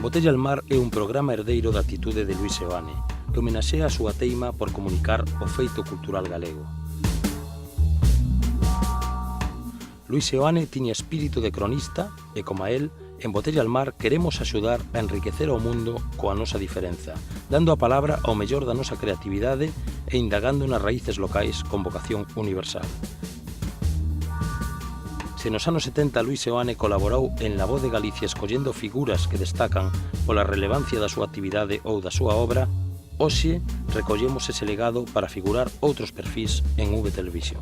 Botella al mar é un programa herdeiro da actitude de Luís Seoane que homenaxea a súa teima por comunicar o feito cultural galego. Luís Seoane tiña espírito de cronista e, como a él, en Botella al mar queremos axudar a enriquecer o mundo coa nosa diferenza, dando a palabra ao mellor da nosa creatividade e indagando nas raíces locais con vocación universal. Se nos anos 70 Luís Seoane colaborou en La Voz de Galicia escollendo figuras que destacan pola relevancia da súa actividade ou da súa obra, hoxe recollemos ese legado para figurar outros perfís en V Televisión.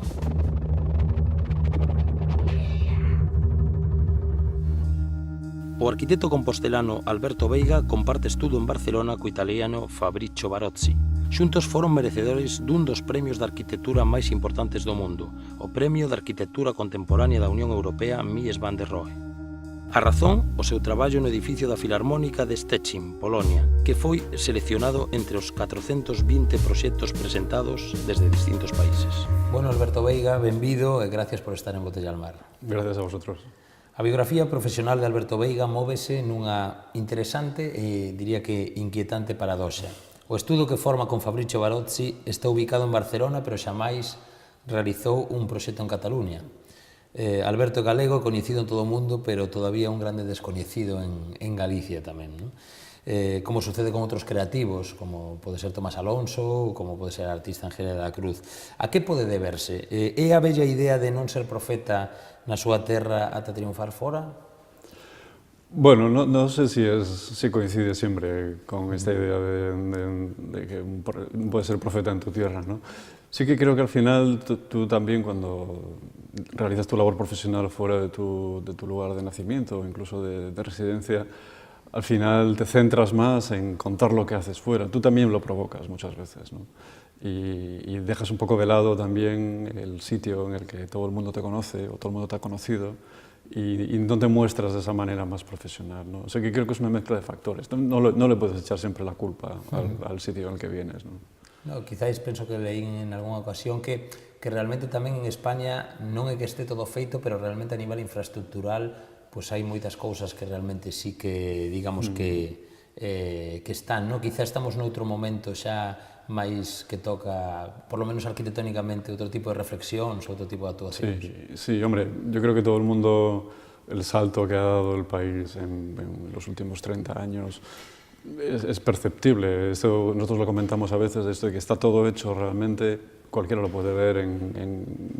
O arquitecto compostelano Alberto Veiga comparte estudo en Barcelona co italiano Fabrizio Barozzi. Xuntos foron merecedores dun dos premios de arquitectura máis importantes do mundo, o Premio de Arquitectura Contemporánea da Unión Europea Mies van der Rohe. A razón, o seu traballo no edificio da Filarmónica de Szczecin, Polonia, que foi seleccionado entre os 420 proxectos presentados desde distintos países. Bueno, Alberto Veiga, benvido e gracias por estar en Botella al mar. Gracias a vosotros. A biografía profesional de Alberto Veiga móvese nunha interesante e diría que inquietante paradoxa. O estudo que forma con Fabrizio Barozzi está ubicado en Barcelona, pero xamais realizou un proxecto en Cataluña. Alberto galego, coñecido en todo o mundo, pero todavía un grande descoñecido en Galicia tamén, non? Como sucede con outros creativos, como pode ser Tomás Alonso, como pode ser a artista Angela da Cruz. A que pode deberse? É a bella idea de non ser profeta na súa terra ata triunfar fora? Bueno, no sé si coincide siempre con esta idea de que puedes ser profeta en tu tierra, ¿no? Sí que creo que al final tú también, cuando realizas tu labor profesional fuera de tu lugar de nacimiento o incluso de residencia, al final te centras más en contar lo que haces fuera. Tú también lo provocas muchas veces, ¿no? Y dejas un poco de lado también el sitio en el que todo el mundo te conoce o todo el mundo te ha conocido y no te muestras de esa manera más profesional, ¿no? O sea que creo que es una mezcla de factores. No le puedes echar siempre la culpa al sitio en el que vienes, ¿no? No, quizáis penso que leí en algunha ocasión que realmente tamén en España non é que este todo feito, pero realmente a nivel infraestructural pois hai moitas cousas que realmente sí que, digamos, que están, non? Quizá estamos noutro momento xa máis que toca, por lo menos arquitectónicamente, outro tipo de reflexións, outro tipo de actuacións. Sí, hombre, yo creo que todo el mundo, el salto que ha dado el país en los últimos 30 años es perceptible. Esto, nosotros lo comentamos a veces, esto de que está todo hecho realmente, cualquiera lo puede ver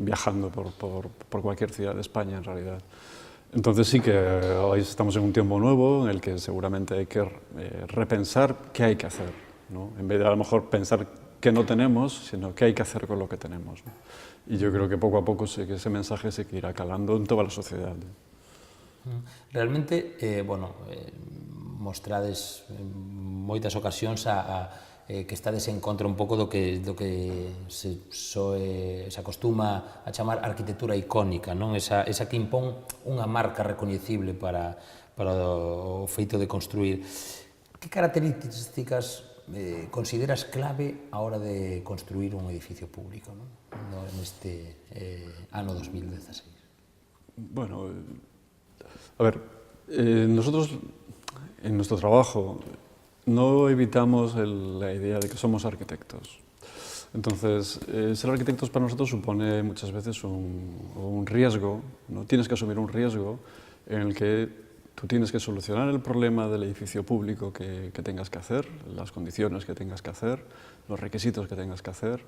viajando por cualquier ciudad de España en realidad. Entonces sí que hoy estamos en un tiempo nuevo en el que seguramente hay que repensar qué hay que hacer, ¿no? En vez de a lo mejor pensar qué no tenemos, sino qué hay que hacer con lo que tenemos, ¿no? Y yo creo que poco a poco sí que ese mensaje se irá calando en toda la sociedad. Realmente, mostrades en moitas ocasións que estades en contra un pouco do que se acostuma a chamar arquitectura icónica, non? Esa que impón unha marca recoñecible para o feito de construir. Que características consideras clave a hora de construir un edificio público, non? Neste ano 2016? Bueno, a ver, nosotros en nuestro trabajo no evitamos la idea de que somos arquitectos. Entonces, ser arquitectos para nosotros supone muchas veces un riesgo, ¿no? Tienes que asumir un riesgo en el que tú tienes que solucionar el problema del edificio público que tengas que hacer, las condiciones que tengas que hacer, los requisitos que tengas que hacer,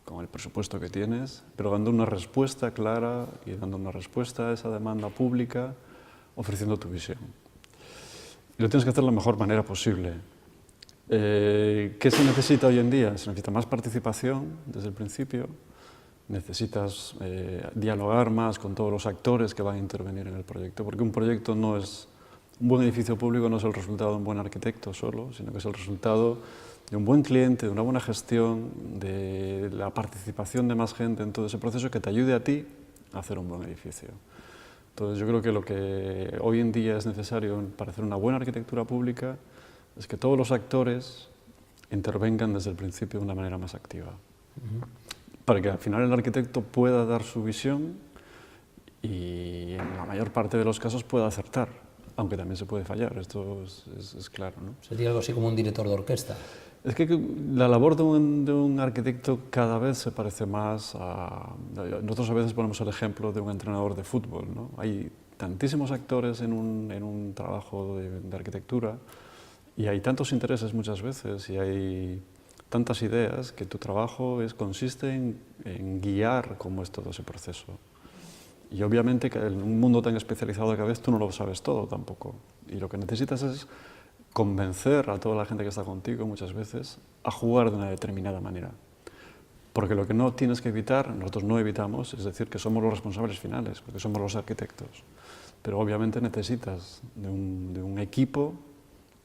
con el presupuesto que tienes, pero dando una respuesta clara y dando una respuesta a esa demanda pública, ofreciendo tu visión. Y lo tienes que hacer de la mejor manera posible. ¿Qué se necesita hoy en día? Se necesita más participación desde el principio, necesitas dialogar más con todos los actores que van a intervenir en el proyecto, porque un proyecto no es, un buen edificio público no es el resultado de un buen arquitecto solo, sino que es el resultado de un buen cliente, de una buena gestión, de la participación de más gente en todo ese proceso que te ayude a ti a hacer un buen edificio. Entonces yo creo que lo que hoy en día es necesario para hacer una buena arquitectura pública es que todos los actores intervengan desde el principio de una manera más activa. Para que al final el arquitecto pueda dar su visión y en la mayor parte de los casos pueda acertar. aunque también se puede fallar, esto es claro, ¿no? Sería algo así como un director de orquesta. Es que la labor de un arquitecto cada vez se parece más a... Nosotros a veces ponemos el ejemplo de un entrenador de fútbol, ¿no? Hay tantísimos actores en un trabajo de arquitectura y hay tantos intereses muchas veces y hay tantas ideas que tu trabajo consiste en guiar cómo es todo ese proceso. Y obviamente que en un mundo tan especializado cada vez tú no lo sabes todo tampoco. Y lo que necesitas es convencer a toda la gente que está contigo muchas veces a jugar de una determinada manera. Porque lo que no tienes que evitar, nosotros no evitamos, es decir, que somos los responsables finales, porque somos los arquitectos. Pero obviamente necesitas de un equipo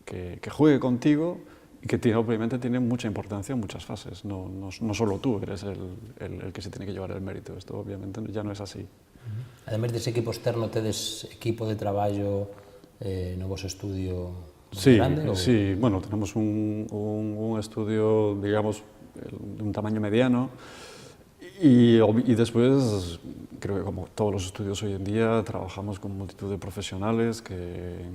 que juegue contigo y que obviamente tiene mucha importancia en muchas fases. No solo tú eres el que se tiene que llevar el mérito. Esto obviamente ya no es así. Además dese equipo externo, tedes equipo de traballo no voso estudio Sí, grande? sí, bueno, tenemos un estudio, digamos, de un tamaño mediano y después, creo que como todos los estudios hoy en día, trabajamos con multitud de profesionales que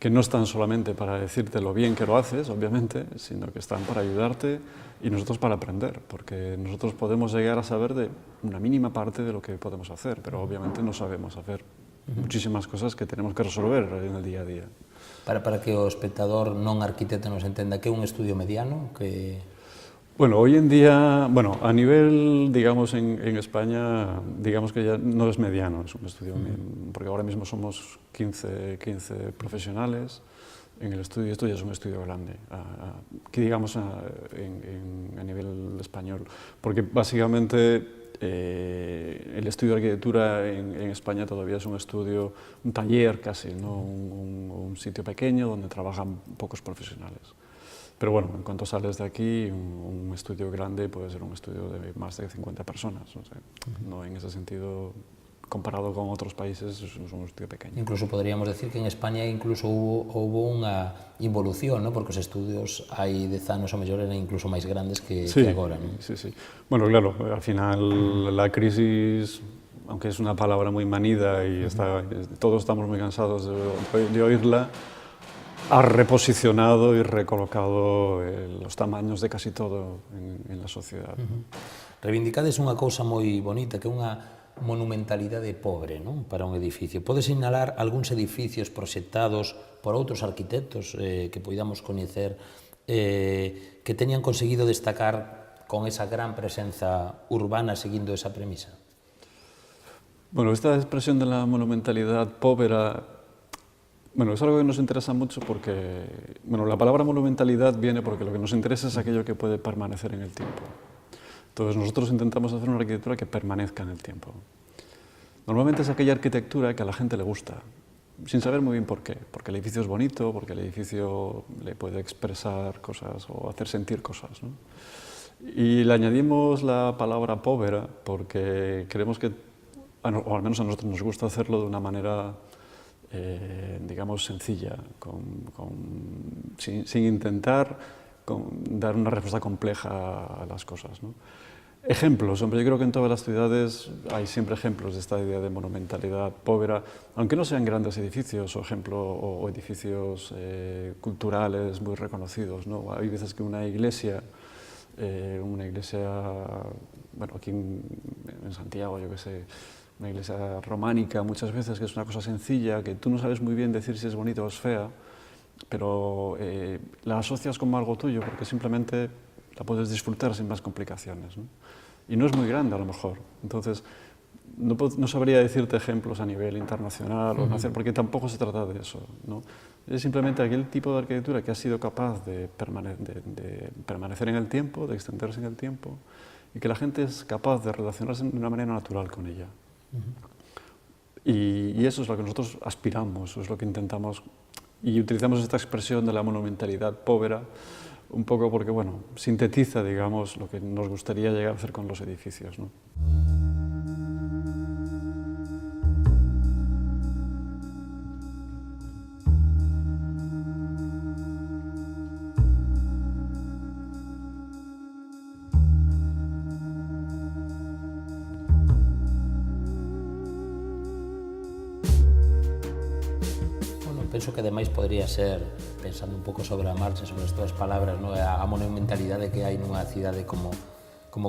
no están solamente para decirte lo bien que lo haces, obviamente, sino que están para ayudarte y nosotros para aprender, porque nosotros podemos llegar a saber de una mínima parte de lo que podemos hacer, pero obviamente no sabemos hacer muchísimas cosas que tenemos que resolver en el día a día. Para que o espectador non arquitecto nos entenda, que é un estudio mediano? Bueno, hoy en día, bueno, a nivel, digamos, en España, digamos que ya no es mediano, es un estudio, porque ahora mismo somos 15 profesionales en el estudio, y esto ya es un estudio grande, que digamos a nivel español, porque básicamente el estudio de arquitectura en España todavía es un estudio, un taller casi, ¿no? un sitio pequeño donde trabajan pocos profesionales. Pero bueno, en cuanto sales de aquí, un estudio grande puede ser un estudio de más de 50 personas. O sea, no, en ese sentido, comparado con otros países, es un estudio pequeño. Incluso podríamos decir que en España incluso hubo unha involución, ¿no? Porque os estudios hai 10 anos ou mellor eran incluso máis grandes que agora, ¿no? Sí, sí. Bueno, claro, al final la crisis, aunque es una palabra muy manida y todos estamos muy cansados de oírla, ha reposicionado y recolocado los tamaños de casi todo en la sociedad. Reivindicades unha cousa moi bonita, que é unha monumentalidade pobre, non? Para un edificio. Podes sinalar algúns edificios proxectados por outros arquitectos que poidamos coñecer que teñan conseguido destacar con esa gran presenza urbana seguindo esa premisa? Bueno, esta expresión de la monumentalidad pobre, bueno, es algo que nos interesa mucho porque, bueno, la palabra monumentalidad viene porque lo que nos interesa es aquello que puede permanecer en el tiempo. Entonces nosotros intentamos hacer una arquitectura que permanezca en el tiempo. Normalmente es aquella arquitectura que a la gente le gusta, sin saber muy bien por qué. Porque el edificio es bonito, porque el edificio le puede expresar cosas o hacer sentir cosas, ¿no? Y le añadimos la palabra povera porque creemos que, o al menos a nosotros nos gusta hacerlo de una manera digamos, sencilla, sin intentar dar una respuesta compleja a las cosas, ¿no? Ejemplos, hombre, yo creo que en todas las ciudades hay siempre ejemplos de esta idea de monumentalidad pobre, aunque no sean grandes edificios o edificios culturales muy reconocidos, ¿no? Hay veces que una iglesia, bueno, aquí en Santiago, yo qué sé, una iglesia románica muchas veces, que es una cosa sencilla, que tú no sabes muy bien decir si es bonita o es fea, pero la asocias como algo tuyo porque simplemente la puedes disfrutar sin más complicaciones, ¿no? Y no es muy grande a lo mejor, entonces no sabría decirte ejemplos a nivel internacional o nacional, porque tampoco se trata de eso, ¿no? Es simplemente aquel tipo de arquitectura que ha sido capaz de permanecer en el tiempo, de extenderse en el tiempo, y que la gente es capaz de relacionarse de una manera natural con ella. Y eso es lo que nosotros aspiramos, eso es lo que intentamos, y utilizamos esta expresión de la monumentalidad pobre un poco porque, bueno, sintetiza, digamos, lo que nos gustaría llegar a hacer con los edificios, ¿no? penso que ademais podría ser, pensando un pouco sobre a marcha, sobre as túas palabras, no? A monumentalidade que hai nunha cidade como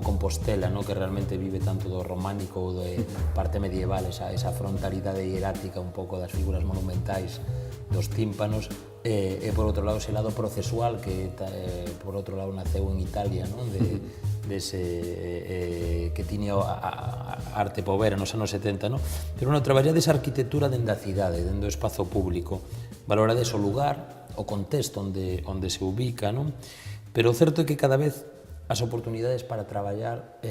Compostela, no? Que realmente vive tanto do románico ou de parte medieval, esa frontalidade hierática un pouco das figuras monumentais, dos tímpanos, e por outro lado ese lado procesual que por outro lado naceu en Italia, non? Que tiña a arte povera nos anos 70, non? Pero traballades a arquitectura dende a cidade, dende o espazo público, valorades o lugar, o contexto onde se ubica, non? Pero o certo é que cada vez as oportunidades para traballar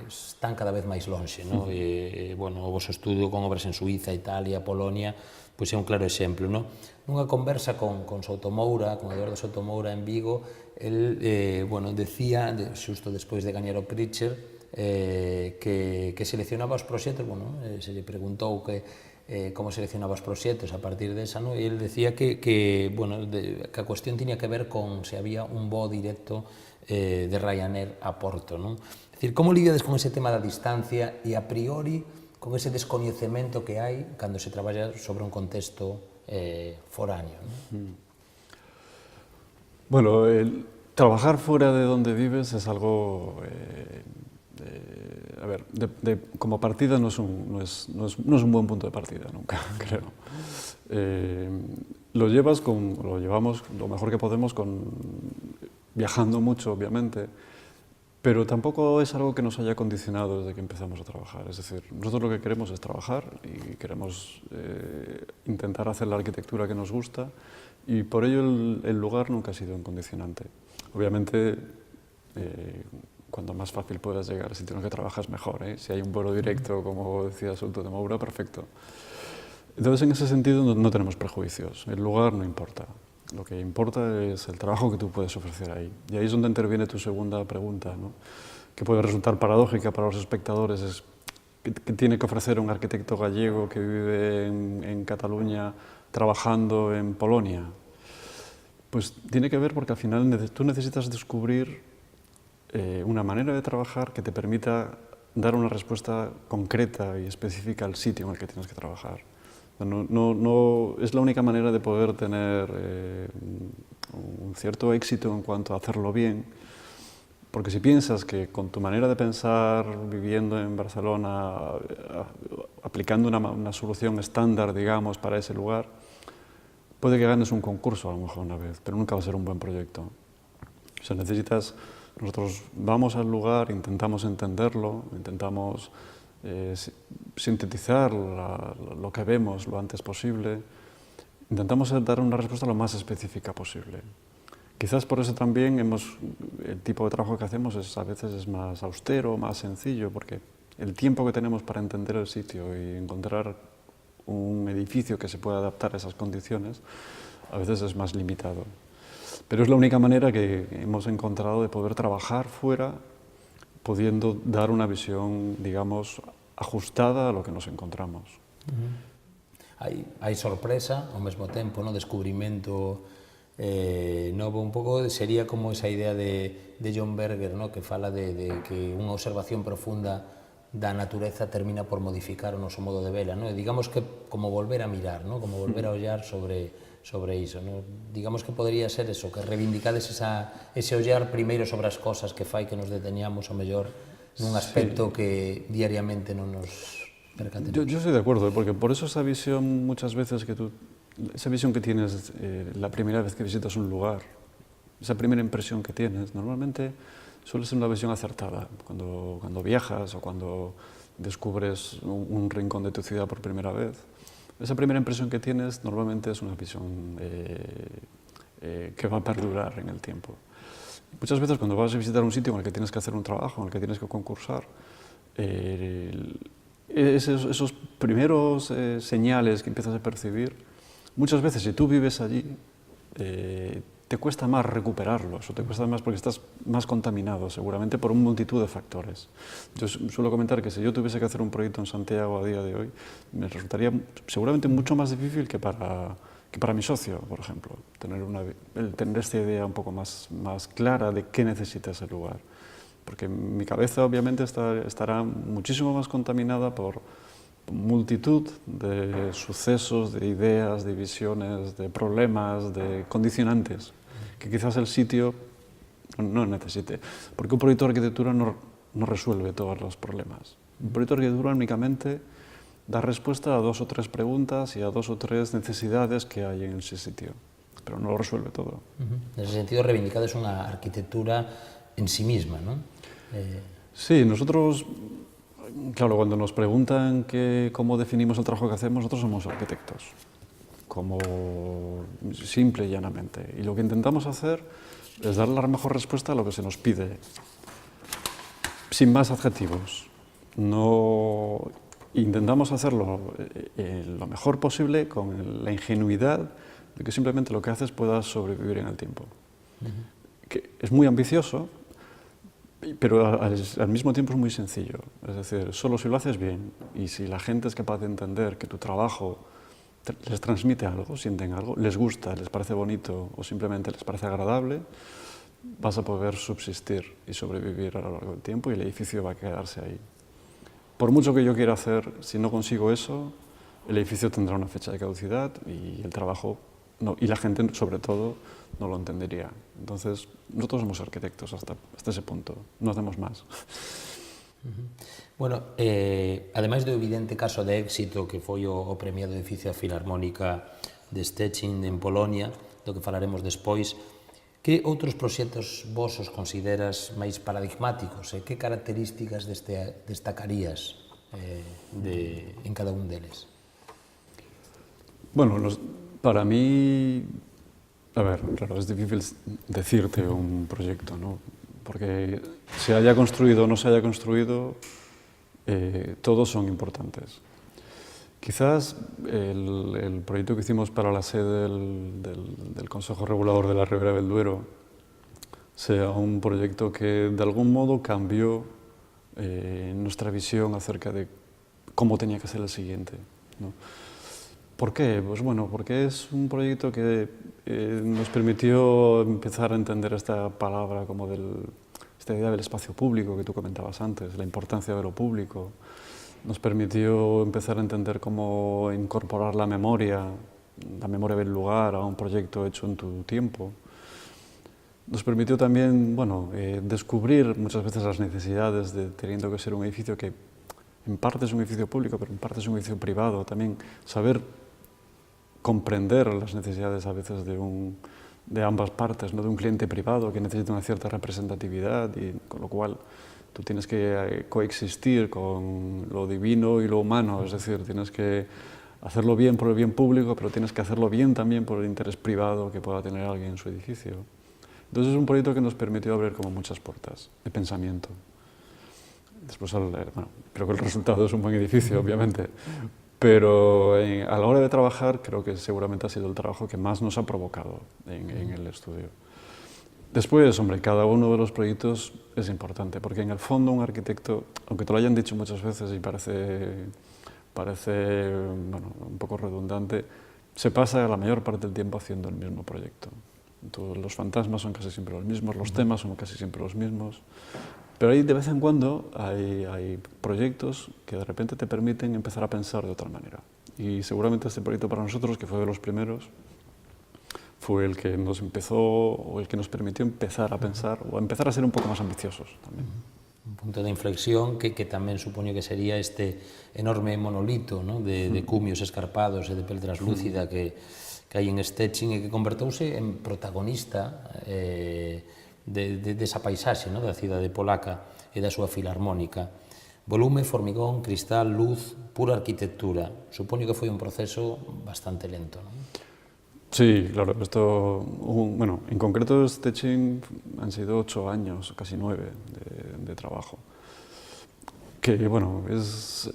están cada vez máis lonxe, non? Bueno, o vosso estudo con obras en Suiza, Italia, Polonia, pois é un claro exemplo, non? Nunha conversa con Sotomoura, con Eduardo Sotomoura en Vigo, el, bueno, decía, xusto despois de gañar o Pritzker, que seleccionaba os proxectos, bueno, se lle preguntou como seleccionaba os proxectos a partir desa, no? E el decía que a cuestión tiña que ver con se había un voo directo de Ryanair a Porto, non? É dicir, como lidiades con ese tema da distancia e a priori con ese descoñecemento que hai cando se traballa sobre un contexto foráneo, non? Bueno, trabajar fuera de donde vives es algo, a ver, como partida no es un buen punto de partida nunca, creo. Lo llevamos lo mejor que podemos viajando mucho, obviamente, pero tampoco es algo que nos haya condicionado desde que empezamos a trabajar. Es decir, nosotros lo que queremos es trabajar y queremos intentar hacer la arquitectura que nos gusta, y por ello el lugar nunca ha sido un condicionante. Obviamente, cuanto más fácil puedas llegar al sitio en el que trabajas, mejor, ¿eh? Si hay un vuelo directo, como decía Sotomoura, perfecto. Entonces, en ese sentido, no tenemos prejuicios. El lugar no importa. Lo que importa es el trabajo que tú puedes ofrecer ahí. Y ahí es donde interviene tu segunda pregunta, ¿no? Que puede resultar paradójica para los espectadores. Es ¿qué tiene que ofrecer un arquitecto gallego que vive en Cataluña trabajando en Polonia? Pues tiene que ver porque al final tú necesitas descubrir una manera de trabajar que te permita dar una respuesta concreta y específica al sitio en el que tienes que trabajar. No es la única manera de poder tener un cierto éxito en cuanto a hacerlo bien, porque si piensas que con tu manera de pensar, viviendo en Barcelona, aplicando una solución estándar, digamos, para ese lugar, puede que ganes un concurso a lo mejor una vez, pero nunca va a ser un buen proyecto. O sea, nosotros vamos al lugar, intentamos entenderlo, intentamos sintetizar lo que vemos lo antes posible, intentamos dar una respuesta lo más específica posible. Quizás por eso también el tipo de trabajo que hacemos a veces es más austero, más sencillo, porque el tiempo que tenemos para entender el sitio y encontrar un edificio que se pueda adaptar a esas condiciones a veces es más limitado. Pero es la única manera que hemos encontrado de poder trabajar fuera, pudiendo dar una visión, digamos, ajustada a lo que nos encontramos. Hai sorpresa, ao mesmo tempo, no? Descubrimento novo, un pouco sería como esa idea de John Berger, no? Que fala de que unha observación profunda da natureza termina por modificar o noso modo de vela, no? E digamos que como volver a mirar, no? Como volver a ollar sobre iso, no? Digamos que podría ser eso, que reivindicades ese ollar primeiro sobre as cosas que fai que nos deteñamos o mellor nun aspecto que diariamente non nos percatemos. Yo estoy de acuerdo, porque por eso esa visión muchas veces esa visión que tienes la primera vez que visitas un lugar, esa primera impresión que tienes, normalmente suele ser una visión acertada. Cuando viajas o cuando descubres un rincón de tu ciudad por primera vez, esa primera impresión que tienes normalmente es una visión que va a perdurar en el tiempo. Muchas veces cuando vas a visitar un sitio en el que tienes que hacer un trabajo, en el que tienes que concursar, esos primeros señales que empiezas a percibir, muchas veces si tú vives allí, te cuesta más recuperarlos, o te cuesta más porque estás más contaminado, seguramente por una multitud de factores. Yo suelo comentar que si yo tuviese que hacer un proyecto en Santiago a día de hoy, me resultaría seguramente mucho más difícil que para mi socio, por ejemplo, tener esta idea un poco más clara de qué necesita ese lugar. Porque mi cabeza obviamente estará muchísimo más contaminada por multitud de sucesos, de ideas, de visiones, de problemas, de condicionantes que quizás el sitio no necesite. Porque un proyecto de arquitectura no resuelve todos los problemas. Un proyecto de arquitectura únicamente da respuesta a 2 o 3 preguntas y a 2 o 3 necesidades que hay en ese sitio, pero no lo resuelve todo. En ese sentido, reivindicada es una arquitectura en sí misma, ¿no? Sí, nosotros, claro, cuando nos preguntan cómo definimos el trabajo que hacemos, nosotros somos arquitectos, como simple y llanamente. Y lo que intentamos hacer es dar la mejor respuesta a lo que se nos pide, sin más adjetivos. No intentamos hacerlo lo mejor posible con la ingenuidad de que simplemente lo que haces pueda sobrevivir en el tiempo. Que es muy ambicioso, pero al mismo tiempo es muy sencillo. Es decir, solo si lo haces bien y si la gente es capaz de entender que tu trabajo les transmite algo, sienten algo, les gusta, les parece bonito o simplemente les parece agradable, vas a poder subsistir y sobrevivir a lo largo del tiempo y el edificio va a quedarse ahí. Por mucho que yo quiera hacer, si no consigo eso, el edificio tendrá una fecha de caducidad y el trabajo, no, y la gente sobre todo no lo entendería. Entonces, nosotros somos arquitectos hasta ese punto, no hacemos más. Bueno, ademais do evidente caso de éxito que foi o premiado edificio da Filarmónica de Szczecin en Polonia, do que falaremos despois, que outros proxectos vosos consideras máis paradigmáticos e que características destacarías en cada un deles? Bueno, para mí, a ver, claro, es difícil decirte un proyecto, ¿no? Porque se haya construido o no se haya construido, todos son importantes. Quizás el proyecto que hicimos para la sede del Consejo Regulador de la Ribera del Duero sea un proyecto que de algún modo cambió nuestra visión acerca de cómo tenía que ser el siguiente, ¿no? ¿Por qué? Pues bueno, porque es un proyecto que nos permitió empezar a entender esta palabra como esta idea del espacio público que tú comentabas antes, la importancia de lo público. Nos permitió empezar a entender cómo incorporar la memoria del lugar a un proyecto hecho en tu tiempo. Nos permitió también, bueno, descubrir muchas veces las necesidades de teniendo que ser un edificio que en parte es un edificio público, pero en parte es un edificio privado. También saber comprender las necesidades a veces de ambas partes, ¿no? De un cliente privado que necesita una cierta representatividad y con lo cual tú tienes que coexistir con lo divino y lo humano, es decir, tienes que hacerlo bien por el bien público, pero tienes que hacerlo bien también por el interés privado que pueda tener alguien en su edificio. Entonces es un proyecto que nos permitió abrir como muchas puertas de pensamiento. Después, bueno, creo que el resultado es un buen edificio, obviamente, pero a la hora de trabajar creo que seguramente ha sido el trabajo que más nos ha provocado en el estudio. Después, hombre, cada uno de los proyectos es importante, porque en el fondo un arquitecto, aunque te lo hayan dicho muchas veces y parece bueno, un poco redundante, se pasa la mayor parte del tiempo haciendo el mismo proyecto. Entonces, los fantasmas son casi siempre los mismos, los temas son casi siempre los mismos, pero ahí de vez en cuando hay proyectos que de repente te permiten empezar a pensar de otra manera. Y seguramente este proyecto para nosotros, que fue de los primeros, fue el que nos empezó, o el que nos permitió empezar a pensar, o a empezar a ser un poco más ambiciosos también. Un punto de inflexión que tamén supoño que sería este enorme monolito, ¿no? de cumios escarpados e de pel translúcida que hai en Szczecin e que convertouse en protagonista desa paisaxe, ¿no? Da cidade polaca e da súa filarmónica. Volume, formigón, cristal, luz, pura arquitectura. Supoño que foi un proceso bastante lento, ¿no? Sí, claro, bueno, en concreto Szczecin han sido 8 años, casi 9 de trabajo. Que, bueno, es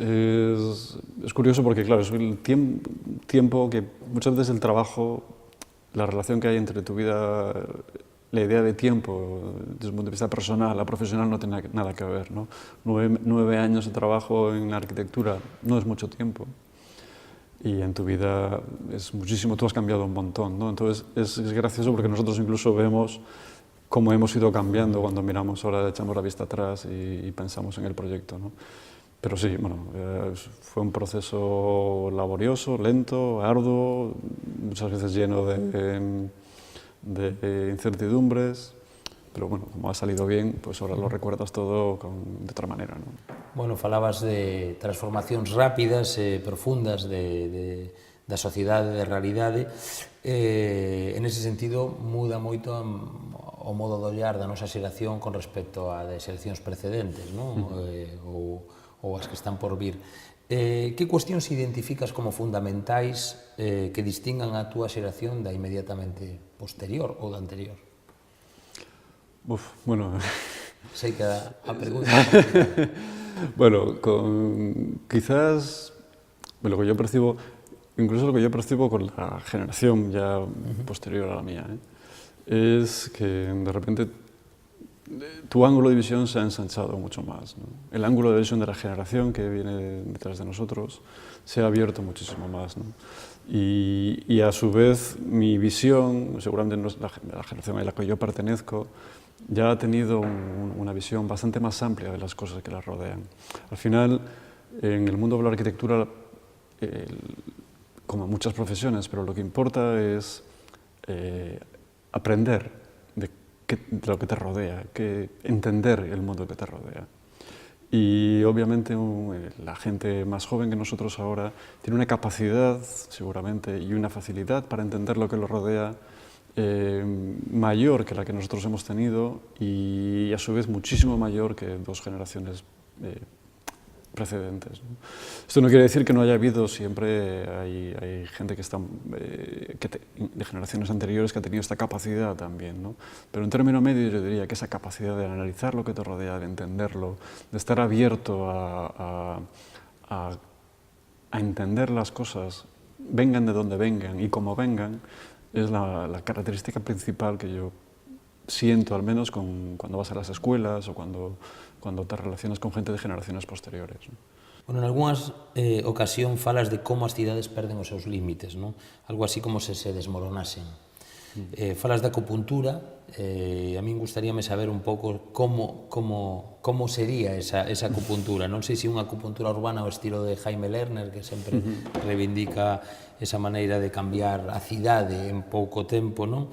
curioso porque, claro, es el tiempo que muchas veces el trabajo, la relación que hay entre tu vida, la idea de tiempo, desde un punto de vista personal, la profesional no tiene nada que ver, ¿no? 9 años de trabajo en la arquitectura no es mucho tiempo. Y en tu vida es muchísimo, tú has cambiado un montón, ¿no? Entonces es gracioso porque nosotros incluso vemos cómo hemos ido cambiando cuando miramos ahora, echamos la vista atrás y pensamos en el proyecto, ¿no? Pero sí, bueno, fue un proceso laborioso, lento, arduo, muchas veces lleno de incertidumbres, pero bueno, como ha salido bien, pues ahora lo recuerdas todo de otra manera, ¿no? Bueno, falabas de transformacións rápidas e profundas da sociedade, da realidade. En ese sentido, muda moito o modo de ollar da nosa xeración con respecto a das xeracións precedentes, non? Ou as que están por vir. Que cuestións identificas como fundamentais que distingan a túa xeración da inmediatamente posterior ou da anterior? Bueno... Sei que a pregunta... Bueno, quizás lo que yo percibo, incluso lo que yo percibo con la generación ya posterior a la mía, es que de repente tu ángulo de visión se ha ensanchado mucho más, ¿no? El ángulo de visión de la generación que viene detrás de nosotros se ha abierto muchísimo más, ¿no? Y a su vez mi visión, seguramente la generación a la que yo pertenezco, ya ha tenido una visión bastante más amplia de las cosas que la rodean. Al final, en el mundo de la arquitectura, como en muchas profesiones, pero lo que importa es aprender de lo que te rodea, entender el mundo que te rodea. Y obviamente la gente más joven que nosotros ahora tiene una capacidad, seguramente, y una facilidad para entender lo que lo rodea mayor que la que nosotros hemos tenido y a su vez muchísimo mayor que dos generaciones precedentes, ¿no? Esto no quiere decir que no haya habido, siempre hay gente que está de generaciones anteriores que ha tenido esta capacidad también, ¿no? Pero en término medio yo diría que esa capacidad de analizar lo que te rodea, de entenderlo, de estar abierto a entender las cosas, vengan de donde vengan y como vengan, es la característica principal que yo siento, al menos cuando vas a las escuelas o cuando te relacionas con gente de generaciones posteriores, ¿no? Bueno, en algunhas ocasión falas de como as cidades perden os seus límites, non? Algo así como se desmoronasen. Falas da acupuntura, a min gustaríame saber un pouco como sería esa acupuntura. Non sei se unha acupuntura urbana ao estilo de Jaime Lerner, que sempre reivindica esa maneira de cambiar a cidade en pouco tempo, non?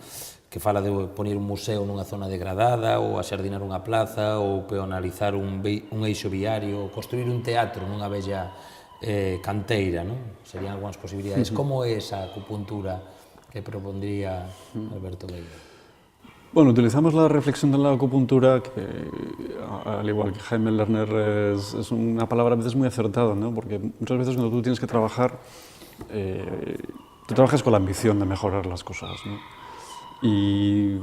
Que fala de poñer un museo nunha zona degradada, ou axardinar unha plaza, ou peonalizar un eixo viario, ou construir un teatro nunha bella canteira, non? Serían algunhas posibilidades. Como é esa acupuntura que propondría Alberto Veiga? Bueno, utilizamos la reflexión de la acupuntura, que al igual que Jaime Lerner es una palabra a veces muy acertada, ¿no? Porque muchas veces cuando tú tienes que trabajar, tú trabajas con la ambición de mejorar las cosas, ¿no? Y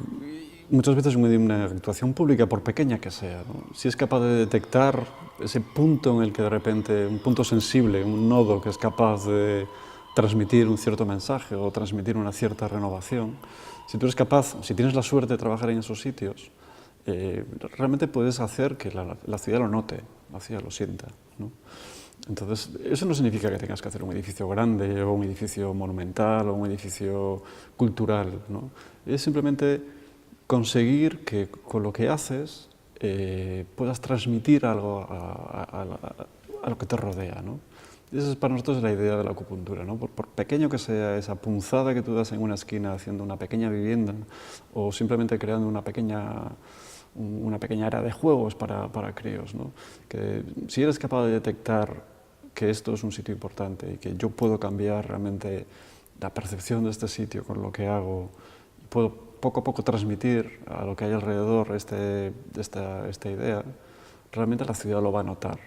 muchas veces una actuación pública, por pequeña que sea, ¿no? Si es capaz de detectar ese punto en el que de repente, un punto sensible, un nodo que es capaz de transmitir un cierto mensaje o transmitir una cierta renovación, si tú eres capaz, si tienes la suerte de trabajar en esos sitios, realmente puedes hacer que la ciudad lo note, la ciudad lo sienta, ¿no? Entonces, eso no significa que tengas que hacer un edificio grande o un edificio monumental o un edificio cultural, ¿no? Es simplemente conseguir que con lo que haces puedas transmitir algo a lo que te rodea, ¿no? Esa es para nosotros la idea de la acupuntura, ¿no? Por pequeño que sea esa punzada que tú das en una esquina haciendo una pequeña vivienda o simplemente creando una pequeña área de juegos para críos, ¿no? Que si eres capaz de detectar que esto es un sitio importante y que yo puedo cambiar realmente la percepción de este sitio con lo que hago, y puedo poco a poco transmitir a lo que hay alrededor esta idea, realmente la ciudad lo va a notar.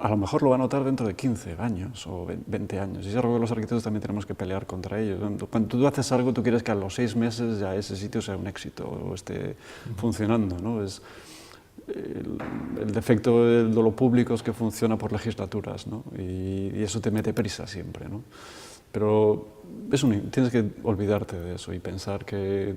A lo mejor lo va a notar dentro de 15 años o 20 años. Y es algo que los arquitectos también tenemos que pelear contra ellos. Cuando tú haces algo, tú quieres que a los 6 meses ya ese sitio sea un éxito o esté funcionando, ¿no? Es el defecto de lo público es que funciona por legislaturas, ¿no? Y eso te mete prisa siempre, ¿no? Pero tienes que olvidarte de eso y pensar que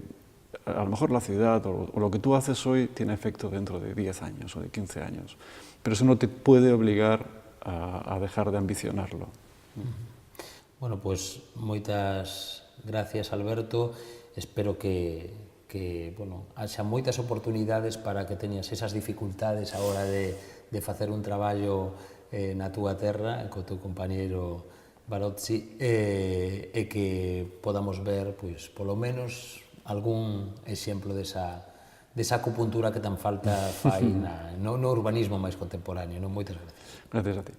a lo mejor la ciudad o lo que tú haces hoy tiene efecto dentro de 10 años o de 15 años. Pero eso no te puede obligar a dejar de ambicionarlo. Bueno, pues moitas gracias, Alberto. Espero que haxa moitas oportunidades para que teñas esas dificultades a hora de de facer un traballo na túa terra, co teu compañeiro Barozzi, e que podamos ver, pois, polo menos, algún exemplo desa acupuntura que tan falta fai no urbanismo máis contemporáneo. Moitas gracias. Gracias a ti.